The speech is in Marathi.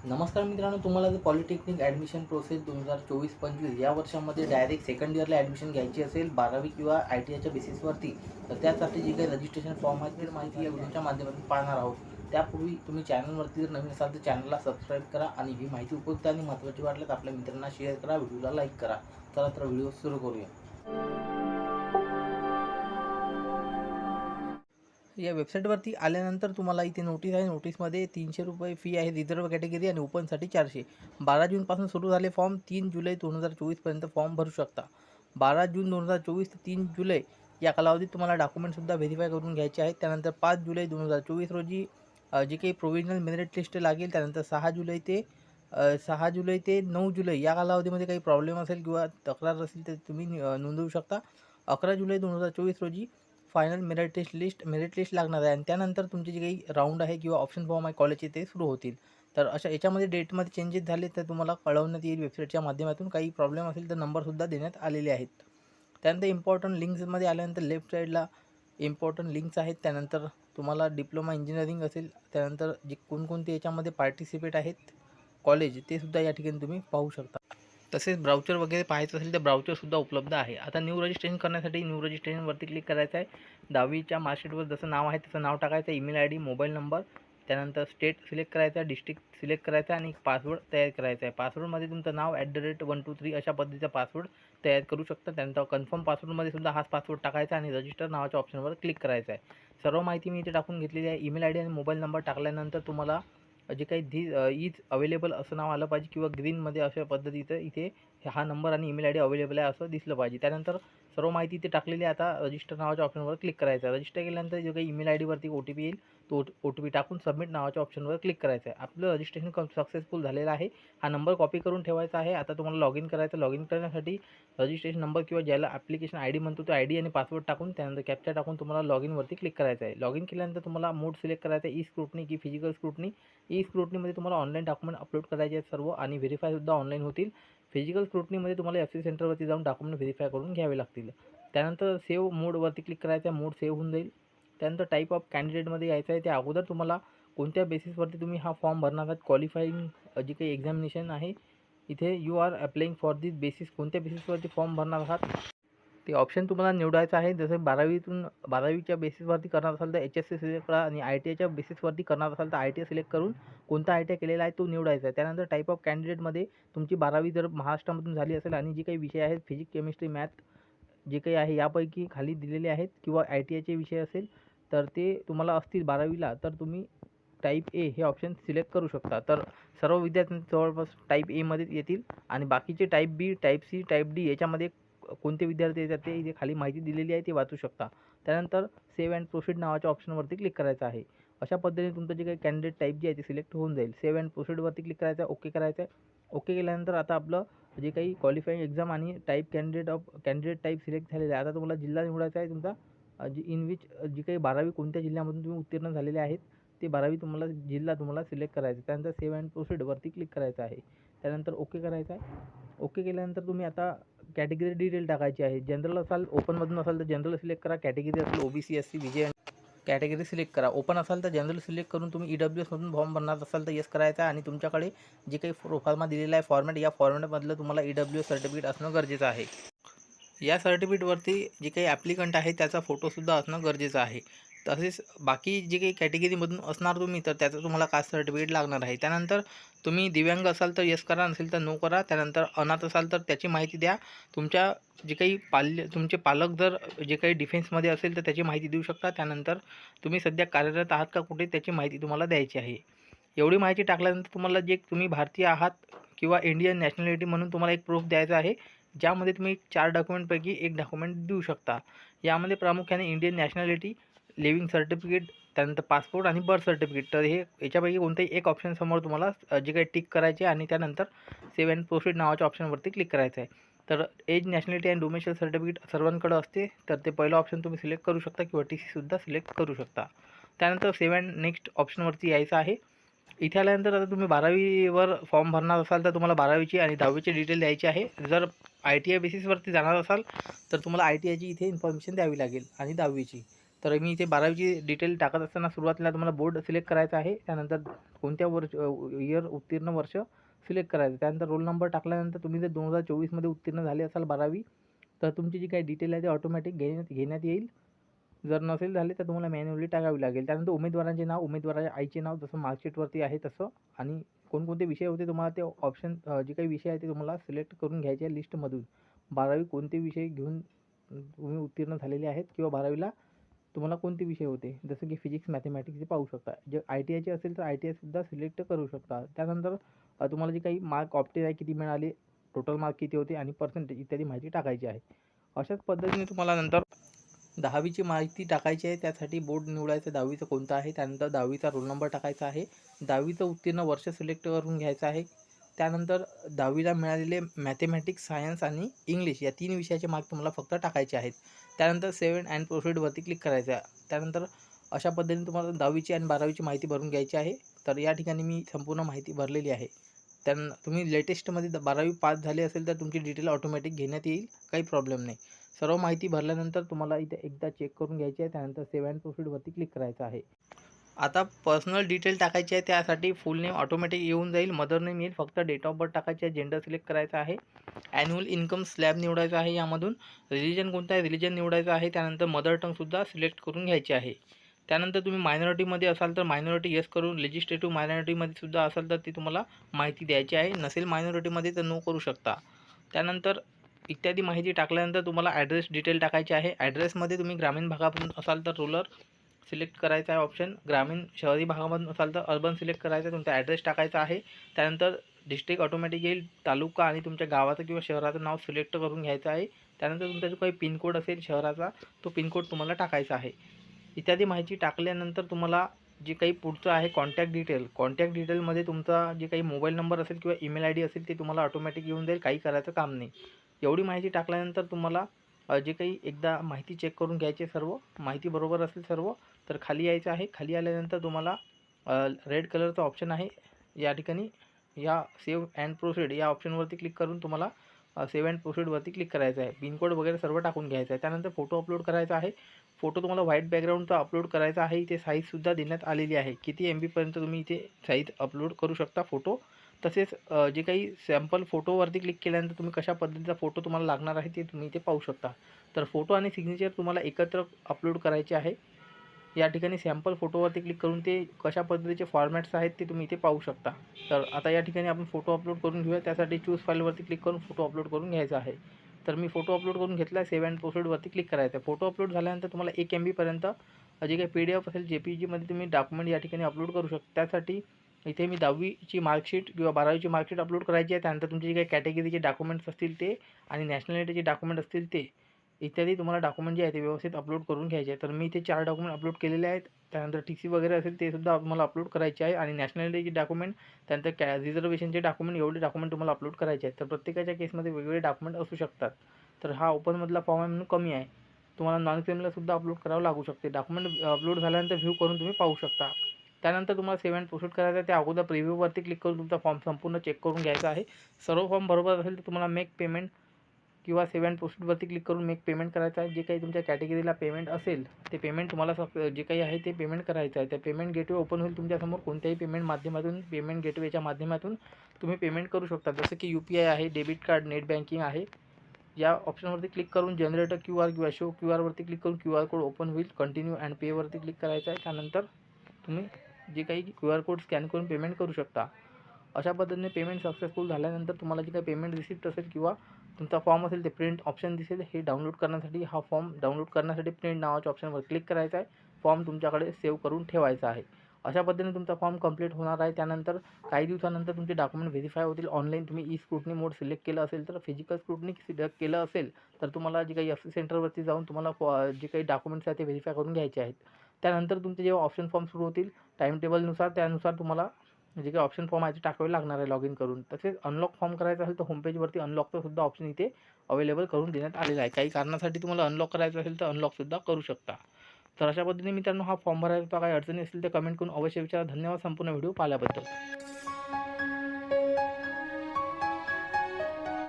नमस्कार मित्रांनो, तुम्हाला जर पॉलिटेक्निक ॲडमिशन प्रोसेस 2024-25 या वर्षामध्ये डायरेक्ट सेकंड इयरला ॲडमिशन घ्यायची असेल 12वी किंवा आय टी आयच्या बेसिसवरती, तर त्यासाठी जी काही रजिस्ट्रेशन फॉर्म आहे ते माहिती या व्हिडिओच्या माध्यमातून पाहणार आहोत. त्यापूर्वी तुम्ही चॅनलवरती जर नवीन असाल तर चॅनलला सबस्क्राईब करा आणि ही माहिती उपयुक्त आणि महत्त्वाची वाटल्यास आपल्या मित्रांना शेअर करा, व्हिडिओला लाईक करा. चला तर व्हिडिओ सुरू करूया. या वेबसाईटवरती आल्यानंतर तुम्हाला इथे नोटीस आहे. नोटीसमध्ये ₹300 फी आहे रिझर्व्ह कॅटेगरी आणि ओपनसाठी 400. 12 जूनपासून सुरू झाले फॉर्म. 3 जुलै 2024पर्यंत फॉर्म भरू शकता. 12 जून 2024 ते 3 जुलै या कालावधीत तुम्हाला डॉक्युमेंटसुद्धा व्हेरीफाय करून घ्यायचे आहेत. त्यानंतर 5 जुलै 2024 रोजी जे काही प्रोव्हिजनल मेरिट लिस्ट लागेल. त्यानंतर 6 जुलै ते 9 जुलै या कालावधीमध्ये काही प्रॉब्लेम असेल किंवा तक्रार असेल तर तुम्ही नोंदवू शकता. 11 जुलै 2024 रोजी फायनल मेरिट लिस्ट लागणार आहे आणि त्यानंतर तुमचे जे काही राऊंड आहे किंवा ऑप्शन फॉर्म आहे कॉलेजचे ते सुरू होतील. तर अशा याच्यामध्ये डेटमध्ये चेंजेस झाले तर तुम्हाला कळवण्यात येईल वेबसाईटच्या माध्यमातून. काही प्रॉब्लेम असेल तर नंबरसुद्धा देण्यात आलेले आहेत. त्यानंतर इम्पॉर्टंट लिंक्समध्ये आल्यानंतर लेफ्ट साईडला इम्पॉर्टंट लिंक्स आहेत. त्यानंतर तुम्हाला डिप्लोमा इंजिनिअरिंग असेल, त्यानंतर जे कोणकोणते याच्यामध्ये पार्टिसिपेट आहेत कॉलेज ते सुद्धा या ठिकाणी तुम्ही पाहू शकता. तसेच ब्राउचर वगैरे पाहायचं असेल तर ब्राउचरसुद्धा उपलब्ध आहे. आता न्यू रजिस्ट्रेशन करण्यासाठी न्यू रजिस्ट्रेशनवरती क्लिक करायचं आहे. 10वीच्या मार्कशीटवर जसं नाव आहे तसं नाव टाकायचं, email I D, mobile number, त्यानंतर स्टेट सिलेक्ट करायचा, डिस्ट्रिक्ट सिलेक्ट करायचा आणि पासवर्ड तयार करायचा आहे. पासवर्डमध्ये तुमचं नाव @123 अशा पद्धतीचा पासवर्ड तयार करू शकता. त्यानंतर कन्फर्म पासवर्डमध्ये सुद्धा हाच पासवर्ड टाकायचा आणि रजिस्टर नावाच्या ऑप्शनवर क्लिक करायचं आहे. सर्व माहिती मी इथे टाकून घेतलेली आहे. ईमेल आय डी आणि मोबाईल नंबर टाकल्यानंतर तुम्हाला जे काही इज अवेलेबल असं नाव आलं पाहिजे किंवा ग्रीनमध्ये अशा पद्धतीचं इथे हा नंबर आणि ईमेल आय डी अवेलेबल आहे असं दिसलं पाहिजे. त्यानंतर सर्व माहिती इथे टाकलेली आहे. आता रजिस्टर नावाच्या ऑप्शनवर क्लिक करायचं आहे. रजिस्टर केल्यानंतर जो काही ईमेल आय डीवरती OTP येईल तो OTP टाकून सबमिट नावाच्या ऑप्शनवर क्लिक करायचं आहे. आपलं रजिस्ट्रेशन सक्सेसफुल झालेलं आहे. हा नंबर कॉपी करून ठेवायचा आहे. आता तुम्हाला लॉग इन करायचं. लॉग इन करण्यासाठी रजिस्ट्रेशन नंबर किंवा ज्याला ॲप्लिकेशन आय डी म्हणतो तो आय डी आणि पासवर्ड टाकून त्यानंतर कॅप्चा टाकून तुम्हाला लॉग इनवरती क्लिक करायचं आहे. लॉग इन केल्यानंतर तुम्हाला मोड सिलेक्ट करायचा आहे, ई स्क्रुटनी की फिजिकल स्क्रुटनी. ई स्क्रुटनीमध्ये तुम्हाला ऑनलाईन डॉक्युमेंट अपलोड करायचे आहेत सर्व आणि व्हेरीफायसुद्धा ऑनलाईन होतील. फिजिकल स्क्रुटनीमध्ये तुम्हाला FC सेंटरवरती जाऊन डॉक्युमेंट व्हेरीफाय करून घ्यावे लागतील. त्यानंतर सेव्ह मोडवरती क्लिक करायचं आहे. मोड सेव्ह होऊन जाईल. त्यानंतर टाईप ऑफ कॅन्डिडेटमध्ये यायचं आहे. त्या अगोदर तुम्हाला कोणत्या बेसिसवरती तुम्ही हा फॉर्म भरणार आहात, क्वालिफाईंग जी काही एक्झामिनेशन आहे इथे you are applying for this basis, कोणत्या बेसिसवरती फॉर्म भरणार आहात ते ऑप्शन तुम्हाला निवडायचं आहे. जसं 12वीच्या बेसिसवरती करणार असाल तर HSC सिलेक्ट करा आणि ITIच्या बेसिसवरती करणार असाल तर ITI सिलेक्ट करून कोणता ITI केलेला आहे तो निवडायचा आहे. त्यानंतर टाईप ऑफ कॅन्डिडेटमध्ये तुमची 12वी जर महाराष्ट्रामधून झाली असेल आणि जी काही विषय आहेत फिजिक्स, केमिस्ट्री, मॅथ जे काही आहे यापैकी खाली दिलेले आहेत किंवा ITIचे विषय असेल तर ते तुम्हाला असतील 12वीला तर तुम्ही टाईप ए हे ऑप्शन सिलेक्ट करू शकता. तर सर्व विद्यार्थी जवळपास टाईप एमध्येच येतील आणि बाकीचे टाईप बी, टाईप सी, टाईप डी याच्यामध्ये कोणते विद्यार्थी येतात ते इथे खाली माहिती दिलेली आहे, ते वाचू शकता. त्यानंतर सेव्ह अँड प्रोसीड नावाच्या ऑप्शनवरती क्लिक करायचं आहे. अशा पद्धतीने तुमचं जे काही कॅन्डिडेट टाईप जे आहे ते सिलेक्ट होऊन जाईल. सेव्ह अँड प्रोसीडवरती क्लिक करायचं आहे, ओके करायचं आहे. ओके केल्यानंतर आता आपलं जे काही क्वालिफाईंग एक्झाम आणि कॅन्डिडेट टाईप सिलेक्ट झालेलं आहे. आता तुम्हाला जिल्हा निवडायचा आहे तुमचा, इन विच जी काही 12वी कोणत्या जिल्ह्यामधून तुम्ही उत्तीर्ण झालेले आहेत ते 12वी जिल्हा तुम्हाला सिलेक्ट करायचा. त्यानंतर सेव्ह अँड प्रोसीडवरती क्लिक करायचं आहे. त्यानंतर ओके करायचं आहे. ओके केल्यानंतर तुम्ही आता कॅटेगरी डिटेल टाकायची आहे. जनरल असाल, ओपनमधून असाल तर जनरल सिलेक्ट करा. कॅटेगरी असेल OBC, SC, BJ category select करा. ओपन असाल तर जनरल सिलेक्ट करून तुम्ही EWSमधून फॉर्म भरणार असाल तर येस करायचा आहे आणि तुमच्याकडे जे काही प्रोफार्मा दिलेला आहे फॉर्मॅट, या फॉर्मॅटमधलं तुम्हाला EWS सर्टिफिकेट असणं गरजेचं आहे. या सर्टिफिकेटवरती जे काही ॲप्लिकंट आहे त्याचा फोटोसुद्धा असणं गरजेचं आहे. तसेच बाकी जे काही कॅटेगरीमधून असणार तुम्ही तर त्याचं तुम्हाला कास्ट सर्टिफिकेट लागणार आहे. त्यानंतर तुम्ही दिव्यांग असाल तर येस करा, नसेल तर नो करा. त्यानंतर अनाथ असाल तर त्याची माहिती द्या. तुमच्या जे काही तुमचे पालक जर जे काही डिफेन्समध्ये असेल तर त्याची माहिती देऊ शकता. त्यानंतर तुम्ही सध्या कार्यरत आहात का कुठे त्याची माहिती तुम्हाला द्यायची आहे. एवढी माहिती टाकल्यानंतर तुम्हाला जे तुम्ही भारतीय आहात किंवा इंडियन नॅशनॅलिटी म्हणून तुम्हाला एक प्रूफ द्यायचं आहे, ज्यामध्ये तुम्ही 4 डॉक्युमेंटपैकी एक डॉक्युमेंट देऊ शकता. यामध्ये प्रामुख्याने इंडियन नॅशनॅलिटी, लिव्हिंग सर्टिफिकेट, त्यानंतर पासपोर्ट आणि बर्थ सर्टिफिकेट. तर हे याच्यापैकी कोणतेही एक ऑप्शन समोर तुम्हाला जे काही टिक करायचे आणि त्यानंतर सेव्ह अँड प्रोसीड नावाच्या ऑप्शनवरती क्लिक करायचं आहे. तर age, nationality and domestic certificate सर्वांकडे असते, तर ते पहिलं ऑप्शन तुम्ही सिलेक्ट करू शकता किंवा TC सुद्धा सिलेक्ट करू शकता. त्यानंतर सेव्ह अँड नेक्स्ट ऑप्शनवरती यायचं आहे. इथे आल्यानंतर आता तुम्ही 12वीवर फॉर्म भरणार असाल तर तुम्हाला 12वीची आणि 10वीची डिटेल द्यायची आहे. जर ITI बेसिसवरती जाणार असाल तर तुम्हाला ITIची इथे इन्फॉर्मेशन द्यावी लागेल आणि 10वीची. तर मी इथे 12वीची डिटेल टाकत असताना सुरुवातीला तुम्हाला बोर्ड सिलेक्ट करायचा आहे. त्यानंतर कोणत्या इयर उत्तीर्ण वर्ष सिलेक्ट करायचं. त्यानंतर रोल नंबर टाकल्यानंतर तुम्ही जर 2024मध्ये उत्तीर्ण झाले असाल 12वी, तर तुमची जी काही डिटेल आहे ते ऑटोमॅटिक घेण्यात येईल. जर नसेल झाले तर तुम्हाला मॅन्युअली टाकावी लागेल. त्यानंतर उमेदवारांचे नाव, उमेदवाराच्या आईचे नाव जसं मार्कशीटवरती आहे तसं, आणि कोणकोणते विषय होते तुम्हाला ते ऑप्शन, जे काही विषय आहे ते तुम्हाला सिलेक्ट करून घ्यायचे आहे लिस्टमधून. 12वी कोणते विषय घेऊन तुम्ही उत्तीर्ण झालेले आहेत किंवा 12वीला तुम्हाला कोणते विषय होते, जसं की फिजिक्स, मॅथमॅटिक्स हे पाहू शकता. जर ITIचे असेल तर ITIसुद्धा सिलेक्ट करू शकता. त्यानंतर तुम्हाला जे काही मार्क ऑप्टेन आहे, किती मिळाले, टोटल मार्क किती होते आणि पर्सेंटेज इत्यादी माहिती टाकायची आहे. अशाच पद्धतीने तुम्हाला नंतर 10वीची माहिती टाकायची आहे. त्यासाठी बोर्ड निवडायचं 10वीचं कोणतं आहे. त्यानंतर 10वीचा रोल नंबर टाकायचा आहे. 10वीचं उत्तीर्ण वर्ष सिलेक्ट करून घ्यायचं आहे. त्यानंतर 10वीला मिळालेले मॅथेमॅटिक्स, सायन्स आणि इंग्लिश या 3 विषयाचे मार्क तुम्हाला फक्त टाकायचे आहेत. त्यानंतर सेव्ह अँड प्रोसीडवरती क्लिक करायचं आहे. त्यानंतर अशा पद्धतीने तुम्हाला 10वीची आणि 12वीची माहिती भरून घ्यायची आहे. तर या ठिकाणी मी संपूर्ण माहिती भरलेली आहे. तुम्ही लेटेस्टमध्ये 12वी पास झाले असेल तर तुमची डिटेल ऑटोमॅटिक घेण्यात येईल, काही प्रॉब्लेम नाही. सर्व माहिती भरल्यानंतर तुम्हाला इथे एकदा चेक करून घ्यायची आहे. त्यानंतर सेव्ह अँड प्रोसीडवरती क्लिक करायचं आहे. आता पर्सनल डिटेल टाकायची आहे. त्यासाठी फुल नेम ऑटोमॅटिक येऊन जाईल, मदर नेम येईल, फक्त डेट ऑफ बर्थ टाकायची आहे, जेंडर सिलेक्ट करायचं आहे, ॲन्युअल इन्कम स्लॅब निवडायचं आहे. यामधून रिलिजन कोणतं आहे, रिलिजन निवडायचं आहे. त्यानंतर मदर टंगसुद्धा सिलेक्ट करून घ्यायची आहे. त्यानंतर तुम्ही मायनॉरिटीमध्ये असाल तर मायनॉरिटी येस करून, लेजिस्लेटिव्ह मायनॉरिटीमध्ये सुद्धा असाल तर ती तुम्हाला माहिती द्यायची आहे. नसेल मायनॉरिटीमध्ये तर नो करू शकता. त्यानंतर इत्यादी माहिती टाकल्यानंतर तुम्हाला ॲड्रेस डिटेल टाकायची आहे. ॲड्रेसमध्ये तुम्ही ग्रामीण भागातून असाल तर रूरल सिलेक्ट करायचा आहे ऑप्शन, ग्रामीण शहरी भागामधून असाल तर अर्बन सिलेक्ट करायचं आहे. तुमचा ॲड्रेस टाकायचा आहे. त्यानंतर डिस्ट्रिक्ट ऑटोमॅटिक येईल, तालुका आणि तुमच्या गावाचं किंवा शहराचं नाव सिलेक्ट करून घ्यायचं आहे. त्यानंतर तुमचा जो काही पिनकोड असेल शहराचा, तो पिनकोड तुम्हाला टाकायचा आहे. इत्यादी माहिती टाकल्यानंतर तुम्हाला जे काही पुढचं आहे कॉन्टॅक्ट डिटेलमध्ये तुमचा जे काही मोबाईल नंबर असेल किंवा ईमेल ID असेल ते तुम्हाला ऑटोमॅटिक येऊन जाईल, काही करायचं काम नाही. एवढी माहिती टाकल्यानंतर तुम्हाला जे काही एकदा माहिती चेक करून घ्यायची, सर्व माहिती बरोबर असेल सर्व, तर खाली यायचं आहे. खाली आल्यानंतर तुम्हाला रेड कलरचा ऑप्शन आहे या ठिकाणी, या सेव्ह अँड प्रोसीड या ऑप्शनवरती क्लिक करून तुम्हाला सेव्ह अँड प्रोसीडवरती क्लिक करायचं आहे. पिनकोड वगैरे सर्व टाकून घ्यायचं आहे. त्यानंतर फोटो अपलोड करायचा आहे. फोटो तुम्हाला व्हाईट बॅकग्राऊंडचा अपलोड करायचा आहे. इथे साईजसुद्धा देण्यात आलेली आहे, किती MB पर्यंत तुम्ही इथे साईज अपलोड करू शकता फोटो. तसेच जे काही सॅम्पल फोटोवरती क्लिक केल्यानंतर तुम्ही कशा पद्धतीचा फोटो तुम्हाला लागणार आहे ते तुम्ही इथे पाहू शकता. तर फोटो आणि सिग्नेचर तुम्हाला एकत्र अपलोड करायचे आहे. या ठिकाणी सॅम्पल फोटोवरती क्लिक करून ते कशा पद्धतीचे फॉर्मॅट्स आहेत ते तुम्ही इथे पाहू शकता. तर आता या ठिकाणी आपण फोटो अपलोड करून घेऊया. त्यासाठी चूज फाईलवरती क्लिक करून फोटो अपलोड करून घ्यायचा आहे. तर मी फोटो अपलोड करून घेतला आहे. सेव्ह अँड प्रोसीडवरती क्लिक करायचं आहे. फोटो अपलोड झाल्यानंतर तुम्हाला 1 MB पर्यंत जे काही PDF असेल, JPEGमध्ये तुम्ही डॉक्युमेंट या ठिकाणी अपलोड करू शकता. त्यासाठी इथे मी 10वीची मार्कशीट किंवा 12वीची मार्कशीट अपलोड करायची आहे. त्यानंतर तुमचे जे काही कॅटेगरीचे डॉक्युमेंट्स असतील ते आणि नॅशनॅलिटीचे डॉक्युमेंट असतील ते इत्यादी तुम्हाला डॉक्युमेंट जे आहे ते व्यवस्थित अपलोड करून घ्यायचे आहे. तर मी इथे 4 डॉक्युमेंट अपलोड केलेले आहेत. त्यानंतर TC वगैरे असेल ते सुद्धा मला अपलोड करायचे आहे आणि नॅशनॅलिटीचे डॉक्युमेंट, त्यानंतर रिझर्वेशनचे डॉक्युमेंट, एवढे डॉक्युमेंट तुम्हाला अपलोड करायचे आहेत. तर प्रत्येकाच्या केसमध्ये वेगवेगळे डॉक्युमेंट असू शकतात. तर हा ओपनमधला फॉर्म आहे म्हणून कमी आहे. तुम्हाला नॉन क्रिमिनल सुद्धा अपलोड करावं लागू शकते. डॉक्युमेंट अपलोड झाल्यानंतर व्ह्यू करून तुम्ही पाहू शकता. त्यानंतर तुम्हाला सेव्ह अँड प्रोसीड करायचं आहे. त्या अगोदर प्रिव्ह्यूवरती क्लिक करून तुमचा फॉर्म संपूर्ण चेक करून घ्यायचा आहे. सर्व फॉर्म बरोबर असेल तर तुम्हाला मेक पेमेंट किंवा सेव्ह अँड प्रोसीडवरती क्लिक करून मेक पेमेंट करायचं आहे. जे काही तुमच्या कॅटेगरीला पेमेंट असेल ते पेमेंट तुम्हाला जे काही आहे ते पेमेंट करायचं आहे. त्या पेमेंट गेटवे ओपन होईल तुमच्यासमोर. कोणत्याही पेमेंट गेटवेच्या माध्यमातून तुम्ही पेमेंट करू शकता. जसं की UPI आहे, डेबिट कार्ड, नेट बँकिंग आहे. या ऑप्शनवरती क्लिक करून जनरेट QR किंवा शो QRवरती क्लिक करून QR कोड ओपन होईल. कंटिन्यू अँड पेवरती क्लिक करायचं आहे. त्यानंतर तुम्ही जे काही QR कोड स्कॅन करून पेमेंट करू शकता. अशा पद्धतीने पेमेंट सक्सेसफुल झाल्यानंतर तुम्हाला जे काही पेमेंट रिसिप्ट असेल किंवा तुमचा फॉर्म असेल ते प्रिंट ऑप्शन दिसेल. हे डाउनलोड करण्यासाठी, हा फॉर्म डाउनलोड करण्यासाठी प्रिंट नावाच्या ऑप्शनवर क्लिक करायचं आहे. फॉर्म तुमच्याकडे सेव्ह करून ठेवायचा आहे. अशा पद्धतीने तुमचा फॉर्म कंप्लीट होणार आहे. त्यानंतर काही दिवसानंतर तुमचे डॉक्युमेंट व्हेरीफाय होतील ऑनलाईन. तुम्ही स्क्रुटनी मोड सिलेक्ट केलं असेल तर, फिजिकल स्क्रुटनी सिलेक्ट केलं असेल तर तुम्हाला जे काही FC सेंटरवरती जाऊन तुम्हाला जे काही डॉक्युमेंट्स आहेत ते व्हेरीफाय करून घ्यायचे आहेत. त्यानंतर तुमचे जेव्हा ऑप्शन फॉर्म सुरू होतील टाईम टेबलनुसार, त्यानुसार तुम्हाला जे काही ऑप्शन फॉर्म आहे ते टाकावे लागणार आहे लॉग इन करून. तसेच अनलॉक फॉर्म करायचा असेल तर होमपेजवरती अनलॉकचं सुद्धा ऑप्शन इथे अवेलेबल करून देण्यात आलेला आहे. काही कारणासाठी तुम्हाला अनलॉक करायचं असेल तर अनलॉकसुद्धा करू शकता. तर अशा पद्धतीने मित्रांनो हा फॉर्म भरायचा काही अडचणी असतील तर कमेंट करून अवश्य विचारा. धन्यवाद संपूर्ण व्हिडिओ पाहिल्याबद्दल.